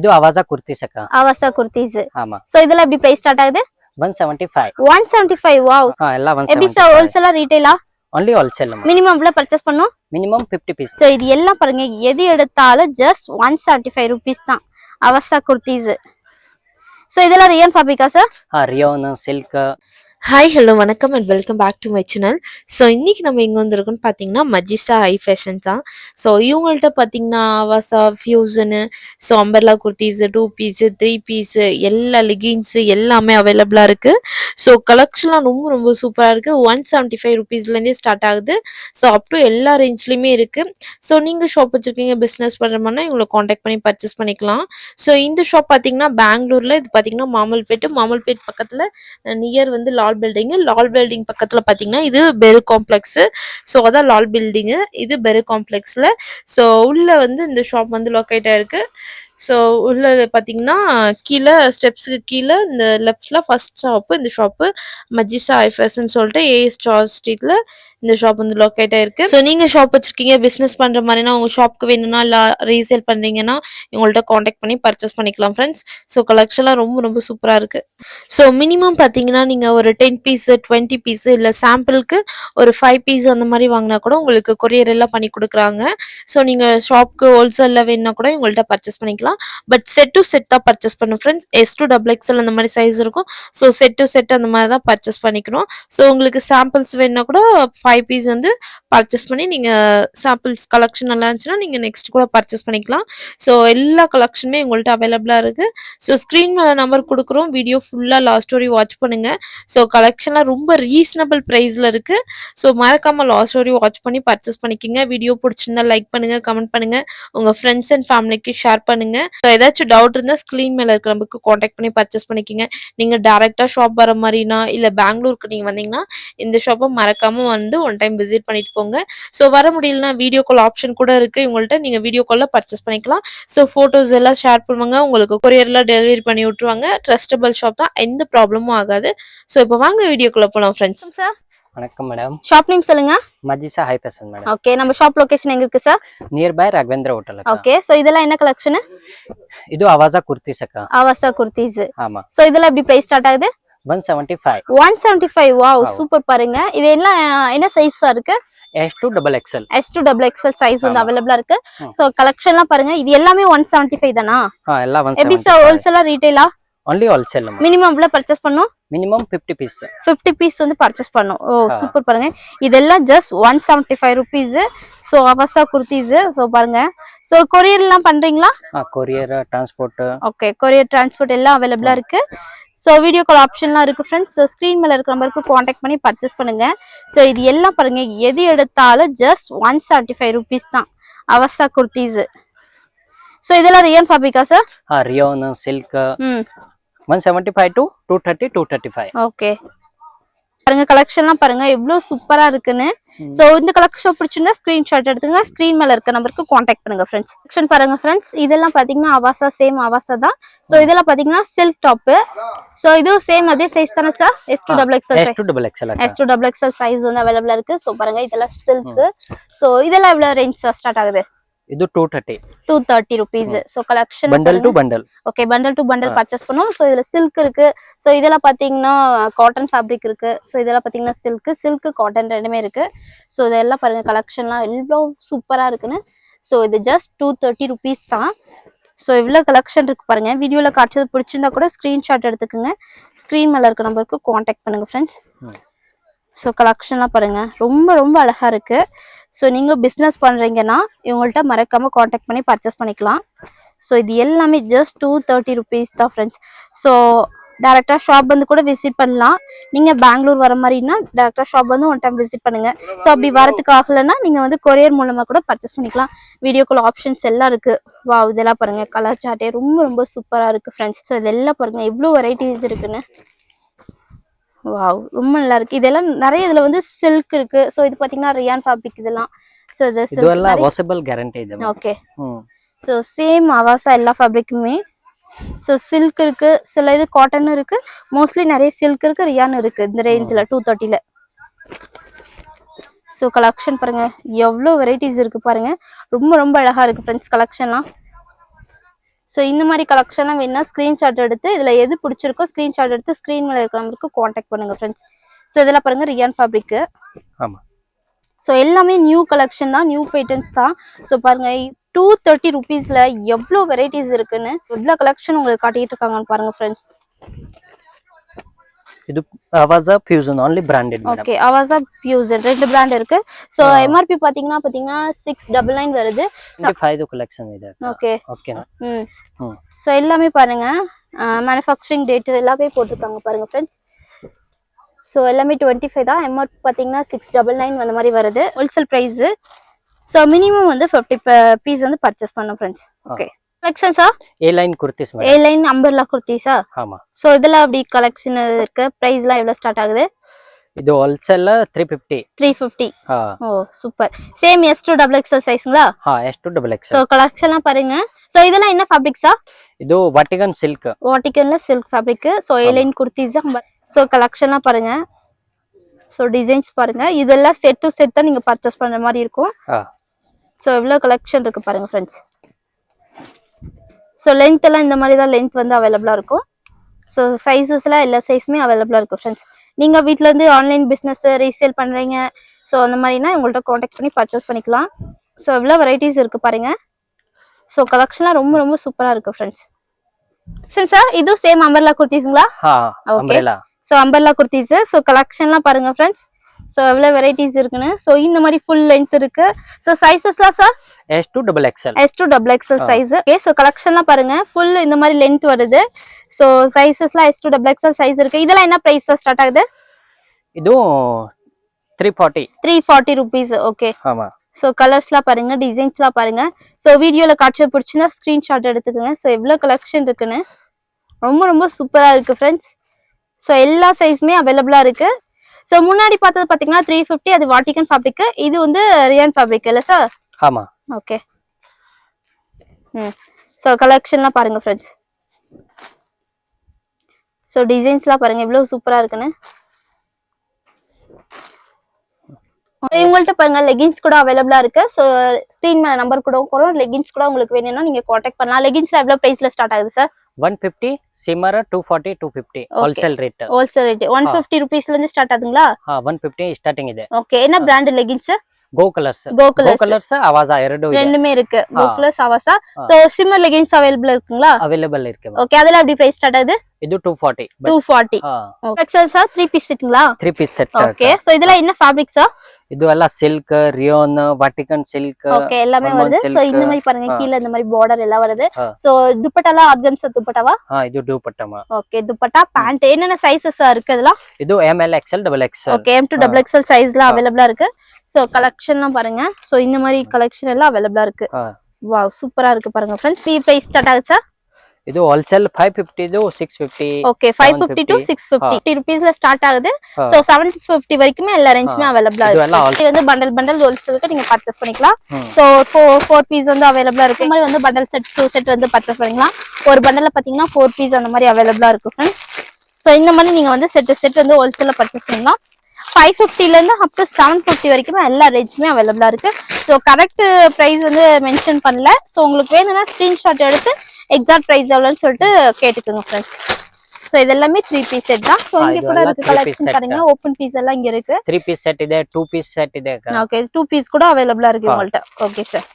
ಇದು ಆವಾಜಾ ಕುರ್ತೀಸ್ ಅಕ್ಕ. ಆವಾಸ ಕುರ್ತೀಸ್. ஆமா. சோ இதெல்லாம் எப்படி பிரைஸ் ஸ்டார்ட் ஆகுது? 175. 175. வாவ். எல்லாம் எப்படி சார், 175. ஹோல்சேலா ரீட்டைலா? only wholesale. மினிமம் எவ்வளவு பர்ச்சேஸ் பண்ணனும்? Minimum 50 piece. சோ இது எல்லாம் பாருங்க, எது எடுத்தாலும் ஜஸ்ட் 175 rupees தான். ஆவாசா குர்தீஸ். சோ இதெல்லாம் ரியான் ஃபேப்ரிக்கா sir? Rayon, silk. Hi hello வணக்கம் and welcome back to my channel. So இன்றைக்கி நம்ம எங்கே வந்திருக்கோம்னு பார்த்தீங்கன்னா மஜிஸ்டா ஹை ஃபேஷன் தான். ஸோ இவங்கள்ட்ட பார்த்தீங்கன்னா Avasa, fusion, so umbrella kurtis, 2 piece, 3 piece, எல்லா லெகின்ஸு எல்லாமே அவைலபிளாக இருக்குது. ஸோ கலெக்ஷன்லாம் ரொம்ப ரொம்ப சூப்பராக இருக்குது. 175 ருபீஸ்லேருந்தே ஸ்டார்ட் ஆகுது. ஸோ அப் டு எல்லா ரேஞ்ச்லேயுமே இருக்குது. ஸோ நீங்கள் ஷாப் வச்சுருக்கீங்க, பிஸ்னஸ் பண்ணுற மாதிரினா இவங்களை காண்டாக்ட் பண்ணி பர்ச்சேஸ் பண்ணிக்கலாம். ஸோ இந்த ஷாப் பார்த்தீங்கன்னா பெங்களூரில், இது பார்த்தீங்கன்னா மாமல்பேட் பக்கத்தில் நியர் வந்து லால் பில்டிங் பக்கத்துல பாத்தீங்கன்னா இது பெரு காம்ப்ளெக்ஸ். ஸோ அதான் லால் பில்டிங், இது பெரு காம்ப்ளெக்ஸ்ல. ஸோ உள்ள வந்து இந்த ஷாப் வந்து லொக்கேட் ஆயிருக்கு. ஸோ உள்ள பார்த்தீங்கன்னா கீழே ஸ்டெப்ஸுக்கு கீழே இந்த லெஃப்ட்ல ஃபர்ஸ்ட் ஷாப்பு, இந்த ஷாப்பு மஜிஸ்டா ஹை ஃபேஷன் சொல்லிட்டு ஏஎஸ் சார்ஜ் ஸ்ட்ரீட்ல இந்த ஷாப் வந்து லொக்கேட் ஆயிருக்கு. ஸோ நீங்க ஷாப் வச்சிருக்கீங்க, பிசினஸ் பண்ற மாதிரினா, உங்க ஷாப்க்கு வேணும்னா இல்லை ரீசேல் பண்றீங்கன்னா இவங்கள்ட்ட காண்டாக்ட் பண்ணி பர்ச்சேஸ் பண்ணிக்கலாம் ஃப்ரெண்ட்ஸ். ஸோ கலெக்ஷன்லாம் ரொம்ப ரொம்ப சூப்பரா இருக்கு. ஸோ மினிமம் பார்த்தீங்கன்னா நீங்க ஒரு 10 பீஸ், 20 பீஸ், இல்லை சாம்பிளுக்கு ஒரு 5 பீஸ் அந்த மாதிரி வாங்கினா கூட உங்களுக்கு கொரியர் எல்லாம் பண்ணி கொடுக்குறாங்க. ஸோ நீங்க ஷாப்க்கு ஹோல்சேல்ல வேணும்னா கூட இவங்கள்ட்ட பர்ச்சேஸ் பண்ணிக்கலாம். பட் செட் டு செட் தான் பர்ச்சேஸ் பண்ணும் ஃப்ரெண்ட்ஸ். S2XXL அந்த மாதிரி சைஸ் இருக்கும். ஸோ செட் டு செட் அந்த மாதிரி தான் பர்ச்சேஸ் பண்ணிக்கணும். ஸோ உங்களுக்கு சாம்பிள்ஸ் வேணும்னா கூட 5 பீஸ் வந்து பர்ச்சேஸ் பண்ணி நீங்கள் சாம்பிள்ஸ் கலெக்ஷன் நல்லா இருந்துச்சுன்னா நீங்கள் நெக்ஸ்ட் கூட பர்ச்சேஸ் பண்ணிக்கலாம். ஸோ எல்லா கலெக்ஷனுமே உங்கள்கிட்ட அவைலபிளாக இருக்குது. ஸோ ஸ்க்ரீன் மேலே நம்பர் கொடுக்குறோம், வீடியோ ஃபுல்லாக லாஸ்ட் வரையும் வாட்ச் பண்ணுங்கள். ஸோ கலெக்ஷன்லாம் ரொம்ப ரீசனபிள் ப்ரைஸில் இருக்குது. ஸோ மறக்காமல் லாஸ்ட் வரையும் வாட்ச் பண்ணி பர்ச்சேஸ் பண்ணிக்கோங்க. வீடியோ பிடிச்சிருந்தா லைக் பண்ணுங்கள், கமெண்ட் பண்ணுங்கள், உங்கள் ஃப்ரெண்ட்ஸ் அண்ட் ஃபேமிலிக்கு ஷேர் பண்ணுங்கள். ஸோ ஏதாச்சும் டவுட் இருந்தால் ஸ்க்ரீன் மேலே இருக்கிற நம்பருக்கு காண்டாக்ட் பண்ணி பர்ச்சேஸ் பண்ணிக்கோங்க. நீங்கள் டேரெக்டாக ஷாப் வர மாதிரினா இல்லை பெங்களூருக்கு நீங்கள் வந்தீங்கன்னா இந்த ஷாப்பை மறக்காமல் வந்து ஒன் டைம் விசிட் பண்ணிட்டு போங்க. ஸோ வர முடியலன்னா வீடியோ கால் ஆப்ஷன் கூட இருக்குது இவங்கள்ட்ட, நீங்கள் வீடியோ காலில் பர்ச்சேஸ் பண்ணிக்கலாம். ஸோ ஃபோட்டோஸ் எல்லாம் ஷேர் பண்ணுவாங்க, உங்களுக்கு கொரியரில் டெலிவரி பண்ணி விட்டுருவாங்க. ட்ரஸ்டபிள் ஷாப் தான், எந்த ப்ராப்ளமும் ஆகாது. ஸோ இப்போ வாங்க வீடியோக்குள்ள போகலாம் ஃப்ரெண்ட்ஸ். சார் வணக்கம் மேடம். ஷாப் நேம் சொல்லுங்க. மஜிஸ்டா ஹை ஃபேஷன் மேடம். ஓகே, நம்ம ஷாப் லொகேஷன் எங்க இருக்கு sir? Near by Raghavendra hotel. Okay, so இதெல்லாம் என்ன கலெக்ஷன்? இது ஆவாஜா குர்த்திஸ் அக்கா. ஆவாசா குர்தீஸ். ஆமா. சோ இதெல்லாம் எப்படி பிரைஸ் ஸ்டார்ட் ஆகுது? 175. 175. Wow, super. பாருங்க, இது என்ன சைஸா இருக்கு? S2XXL. S2XXL சைஸ் வந்து அவைலபிளா இருக்கு. சோ கலெக்ஷன்லாம் பாருங்க, இது எல்லாமே 175 தானா? எல்லாம் 175. எப்படி சார், ஹோல்சேலா ரீட்டைலா? only wholesale. மினிமம் எவ்வளவு பர்ச்சேஸ் பண்ணனும்? Minimum 50 piece. 50 பீஸ் வந்து பர்ச்சேஸ் பண்ணனும். Oh super. பாருங்க, இதெல்லாம் ஜஸ்ட் 175 rupees. சோ ஆவாசா குர்தீஸ். சோ பாருங்க, சோ கொரியர் எல்லாம் பண்றீங்களா? Courier, transport. Okay, courier transport எல்லாம் அவைலபிளா இருக்கு. ஸோ வீடியோ கால் ஆப்ஷன்லாம் இருக்குது ஃப்ரெண்ட்ஸ். ஸோ ஸ்க்ரீன் மேலே இருக்கிற நம்பருக்கு காண்டாக்ட் பண்ணி பர்ச்சேஸ் பண்ணுங்கள். ஸோ இது எல்லாம் பாருங்கள், எது எடுத்தாலும் ஜஸ்ட் 175 rupees தான். ஆவாசா குர்தீஸ். ஸோ இதெல்லாம் ரியான் ஃபேப்ரிக்கா sir? Rayon, silk. 175 to 230, 235. Okay, பாருங்க கலெக்ஷன்லாம் பாருங்க எவ்வளவு சூப்பரா இருக்குன்னு. சோ இந்த கலெக்ஷன் பிடிச்சிருந்தா ஸ்கிரீன்ஷாட் எடுத்துங்க, ஸ்கிரீன் மேல இருக்க நம்பருக்கு காண்டாக்ட் பண்ணுங்க ஃப்ரெண்ட்ஸ். செக்ஷன் பாருங்க ஃப்ரெண்ட்ஸ், இதெல்லாம் பாத்தீங்கன்னா ஆவாசா, சேம் ஆவாசா தான். சோ இதெல்லாம் பாத்தீங்கன்னா சில்க் டாப். சோ இது சேம் அதே சைஸ் தானே சார்? S2XXL சைஸ் வந்து அவைலபிளா இருக்கு. சோ பாருங்க, இதெல்லாம் சில்க். சோ இதெல்லாம் எவ்வளவு ரேஞ்ச் ஸ்டார்ட் ஆகுது? இது 230 rupees. So collection bundle to bundle. Okay, bundle to bundle purchase பண்ணுவோம். சோ இதுல சில்க் இருக்கு. சோ இதெல்லாம் பாத்தீங்கன்னா காட்டன் ஃபேப்ரிக் இருக்கு. சோ இதெல்லாம் பாத்தீங்கன்னா சில்க் காட்டன் ரெண்டுமே இருக்கு. சோ இதெல்லாம் பாருங்க, கலெக்ஷன்லாம் எவ்வளவு சூப்பரா இருக்குன்னு. சோ இது ஜஸ்ட் 230 rupees தான். ஸோ இவ்வளோ கலெக்ஷன் இருக்கு பாருங்க. வீடியோவில் காட்டுறது பிடிச்சிருந்தா கூட ஸ்க்ரீன்ஷாட் எடுத்துக்கோங்க, ஸ்க்ரீன் மேலே இருக்க நம்பருக்கு காண்டாக்ட் பண்ணுங்க ஃப்ரெண்ட்ஸ். ஸோ கலெக்ஷன்லாம் பாருங்க, ரொம்ப ரொம்ப அழகா இருக்கு. ஸோ நீங்க பிஸ்னஸ் பண்றீங்கன்னா இவங்கள்ட்ட மறக்காம காண்டாக்ட் பண்ணி பர்ச்சேஸ் பண்ணிக்கலாம். ஸோ இது எல்லாமே ஜஸ்ட் 230 rupees தான் ஃப்ரெண்ட்ஸ். ஸோ டேரக்டா ஷாப் வந்து கூட விசிட் பண்ணலாம். நீங்க பெங்களூர் வர மாதிரினா டேரக்டா ஷாப் வந்து ஒன் டைம் விசிட் பண்ணுங்க. ஸோ அப்படி வரதுக்கு ஆகலைன்னா நீங்க வந்து கொரியர் மூலமா கூட பர்ச்சேஸ் பண்ணிக்கலாம். வீடியோ கால் ஆப்ஷன்ஸ் எல்லாம் இருக்கு. வா, இதெல்லாம் பாருங்க, கலர் சார்ட்டே ரொம்ப ரொம்ப சூப்பரா இருக்கு ஃப்ரெண்ட்ஸ். ஸோ இதெல்லாம் பாருங்க எவ்வளவு வெரைட்டிஸ் இருக்குன்னு. வாவ், ரொம்ப நல்லா இருக்கு. இதெல்லாம் நிறைய இதுல வந்து சில்க் இருக்கு. சோ இது பாத்தீங்கன்னா ரியான் ஃபேப்ரிக் இதெல்லாம். சோ இதெல்லாம் வாஷபிள் கேரண்டி இது. ஓகே, சோ சேம் ஆவாசா எல்லா ஃபேப்ரிக்குமே. சோ சில்க் இருக்கு, சில இது காட்டன் இருக்கு, மோஸ்ட்லி நிறைய சில்க் இருக்கு, ரியான் இருக்கு இந்த ரேஞ்சில 230ல. சோ கலெக்ஷன் பாருங்க, எவ்வளவு வெரைட்டிஸ் இருக்கு பாருங்க. ரொம்ப ரொம்ப அழகா இருக்கு ஃப்ரெண்ட்ஸ் கலெக்ஷன்லாம். ஸோ இந்த மாதிரி கலெக்ஷன்லாம் வேணும்னா ஸ்க்ரீன்ஷாட் எடுத்து இதில் எது பிடிச்சிருக்கோ ஸ்க்ரீன்ஷாட் எடுத்து ஸ்க்ரீன் மேலே இருக்கிற நம்பருக்கு காண்டாக்ட் பண்ணுங்க ஃப்ரெண்ட்ஸ். ஸோ இதெல்லாம் பாருங்க ரியான் ஃபேப்ரிக்கு. ஆமாம். ஸோ எல்லாமே நியூ கலெக்ஷன் தான், நியூ பேட்டர்ன்ஸ் தான். ஸோ பாருங்க 230 rupeesல எவ்வளோ வெரைட்டிஸ் இருக்குன்னு எவ்வளோ கலெக்ஷன் உங்களுக்கு காட்டிட்டு இருக்காங்கன்னு பாருங்க ஃப்ரெண்ட்ஸ். இது Avaasa fusion only branded madam. Okay, Avaasa fusion ரெண்டு பிராண்ட் இருக்கு. ஸோ எம்ஆர்பி பாத்தீங்கன்னா 699 வருது. 25 கலெக்ஷன் ಇದೆ. ஓகே ஓகேனா. ஸோ எல்லாமே பாருங்க மேனுஃபேக்சரிங் டேட் எல்லாமே போட்டிருக்காங்க பாருங்க ஃப்ரெண்ட்ஸ். ஸோ எல்லாமே 25 தான். எம்ஆர்பி பார்த்தீங்கன்னா 699 அந்த மாதிரி வருது ஹோல்சேல் ப்ரைஸு. ஸோ மினிமம் வந்து 50 பீஸ் வந்து பர்ச்சேஸ் பண்ணோம் ஃப்ரெண்ட்ஸ். ஓகே கலெக்ஷன்ஸா ஏ லைன் குர்த்திஸ் மேடம். ஏ லைன் அம்பர்லா குர்த்திஸா? ஆமா. ஸோ இதெல்லாம் அப்படி கலெக்ஷன் இருக்கு. ப்ரைஸ்லாம் எவ்வளோ ஸ்டார்ட் ஆகுது? இது ஹோல்சேல்ல 350. 350. ஆ. Oh super. Same S2 XXL சைஸ்ங்களா? S2 XXL. ஸோ கலெக்ஷன்லாம் பாருங்க. ஸோ இதெல்லாம் என்ன ஃபேப்ரிக்ஸா? இது வாட்டிகன் சில்க். வாட்டிகன்ல silk fabric. So A line kurtis. So கலெக்ஷன்லாம் பாருங்க. ஸோ டிசைன்ஸ் பாருங்க. இதெல்லாம் செட் டு செட் தான் நீங்க பர்ச்சேஸ் பண்ற மாதிரி இருக்கும். ஸோ எவ்வளோ கலெக்ஷன் இருக்கு பாருங்க ஃப்ரெண்ட்ஸ். ஸோ லென்த் எல்லாம் இந்த மாதிரி தான் லென்த் வந்து அவைலபிளா இருக்கும். ஸோ சைஸஸ்லாம் எல்லா சைஸுமே அவைலபிளா இருக்கும் ஃப்ரெண்ட்ஸ். நீங்க வீட்ல இருந்து ஆன்லைன் பிசினஸ் ரீசேல் பண்றீங்க, ஸோ அந்த மாதிரினா உங்கள்கிட்ட காண்டாக்ட் பண்ணி பர்ச்சேஸ் பண்ணிக்கலாம். ஸோ எவ்வளோ வெரைட்டிஸ் இருக்கு பாருங்க. ஸோ கலெக்ஷன்லாம் ரொம்ப ரொம்ப சூப்பரா இருக்கு ஃப்ரெண்ட்ஸ். சார் இதுவும் சேம் அம்பர்லா குர்த்திஸ்ங்களா? Okay. So umbrella kurtis. So கலெக்ஷன்லாம் பாருங்க ஃப்ரெண்ட்ஸ். ஸோ எவ்வளோ வெரைட்டிஸ் இருக்குன்னு. ஸோ இந்த மாதிரி ஃபுல் லென்த் இருக்கு. ஸோ சைஸஸ்லாம் sir S2 XXL. S2 XXL size. Okay. So கலெக்ஷன்லாம் பாருங்க ஃபுல் இந்த மாதிரி லென்த் வருது. ஸோ சைஸஸ்லாம் S2 XXL சைஸ் இருக்கு. இதெல்லாம் என்ன பிரைஸ் ஸ்டார்ட் ஆகுது? இதுவும் 340. 340 rupees. ஓகே. ஆமா. ஸோ கலர்ஸ்லாம் பாருங்க, டிசைன்ஸ்லாம் பாருங்க. ஸோ வீடியோல காட்சி பிடிச்சிருந்தா ஸ்கிரீன்ஷாட் எடுத்துக்கோங்க. ஸோ எவ்வளோ கலெக்ஷன் இருக்குன்னு ரொம்ப ரொம்ப சூப்பரா இருக்கு ஃப்ரெண்ட்ஸ். ஸோ எல்லா சைஸுமே அவைலபிளா இருக்கு. ஸோ முன்னாடி பார்த்தது பார்த்தீங்கன்னா 350, அது வாட்டிகன் ஃபேப்ரிக். இது வந்து ரியான் ஃபேப்ரிக் இல்லை சார்? ஆமா. ஓகே. ஸோ கலெக்ஷன்லாம் பாருங்க ஃப்ரெண்ட்ஸ். ஸோ டிசைன்ஸ்லாம் பாருங்க எவ்வளோ சூப்பரா இருக்குன்னு. இவங்கள்ட்ட பாருங்க லெகின்ஸ் கூட அவைலபிளா இருக்கு. ஸோ ஸ்கிரீன் மேல நம்பர் கூட வரும். லெகின்ஸ் கூட உங்களுக்கு வேணும்னா நீங்க காண்டாக்ட் பண்ணலாம். லெகின்ஸ்ல எவ்வளவு பிரைஸ்ல ஸ்டார்ட் ஆகுது sir? 150, shimmer 240, 250 wholesale rate. Wholesale rate 150 rupeesல இருந்து ஸ்டார்ட் ஆகுதுங்களா? 150 ஸ்டார்டிங் ಇದೆ. ஓகே. என்ன brand leggings? Go Colors. Go Colors Avasa ரெண்டுமே இருக்கு. Go Colors Avasa. So shimmer leggings available இருக்குங்களா? அவைலபிள் இருக்கு. ஓகே. அதெல்லாம் எப்படி பிரைஸ் ஸ்டார்ட் ஆகுது? இது 240. 240. எக்ஸல் சார் 3 பீஸ் செட்டுங்களா? 3 பீஸ் செட். ஓகே. சோ இதெல்லாம் என்ன ஃபேப்ரிக் சார்? இது எல்லாம் silk, rayon, Vatican silk. Okay எல்லாமே வருது. சோ இந்த மாதிரி பாருங்க கீழ இந்த மாதிரி பார்டர் எல்லாம் வருது. சோ துப்பட்டாலாம் ஆர்கன்ஸா துப்பட்டாவா? இது துப்பட்டாமா. ஓகே. துப்பட்டா பேண்ட் என்னென்ன சைஸஸ் இருக்கு இதெல்லாம்? இது ML XL XXL. Okay. M2 XXL சைஸ்ல அவைலபிளா இருக்கு. சோ கலெக்ஷன்லாம் பாருங்க. சோ இந்த மாதிரி கலெக்ஷன் எல்லாம் அவைலபிளா இருக்கு. வாவ் சூப்பரா இருக்கு பாருங்க फ्रेंड्स. ஃப்ரீ பிரைஸ் ஸ்டார்ட் ஆகுது சார்? இது ஹோல்சேல் 550 to 650. ஓகே 550 to 650 rupeesல ஸ்டார்ட் ஆகுது. சோ 750 வரைக்குமே எல்லா ரேஞ்சுமே அவைலபிளா இருக்கு. இது வந்து பண்டல் ஹோல்சேலுக்கு நீங்க பர்ச்சேஸ் பண்ணிக்கலாம். சோ 4 பீஸ் வந்து அவைலபிளா இருக்கு. இந்த மாதிரி வந்து பண்டல் செட் 2 செட் வந்து பர்ச்சேஸ் பண்ணிக்கலாம். ஒரு பண்டல்ல பாத்தீங்கன்னா 4 பீஸ் அந்த மாதிரி அவைலபிளா இருக்கு फ्रेंड्स. சோ இந்த மாதிரி நீங்க வந்து செட் வந்து ஹோல்சேல்ல பர்ச்சேஸ் பண்ணலாம். 550 ல இருந்து அப் டு 750 வரைக்குமே எல்லா ரேஞ்சுமே அவைலபிளா இருக்கு. சோ கரெக்ட் பிரைஸ் வந்து மென்ஷன் பண்ணல. சோ உங்களுக்கு வேணும்னா ஸ்கிரீன்ஷாட் எடுத்து எக்ஸாக்ட் பிரைஸ் எவ்வளவுன்னு சொல்லிட்டு கேட்டுக்கோங்க फ्रेंड्स. சோ இதெல்லாம் 3 பீஸ் செட் தான். சோ இங்க கூட இருக்கு கலெக்ஷன் பாருங்க. ஓபன் பீஸ் எல்லாம் இங்க இருக்கு. 3 பீஸ் செட் ಇದೆ, 2 பீஸ் செட் ಇದೆ. ஓகே 2 பீஸ் கூட அவைலபிளா இருக்கு உங்கள்ட்ட. Okay sir.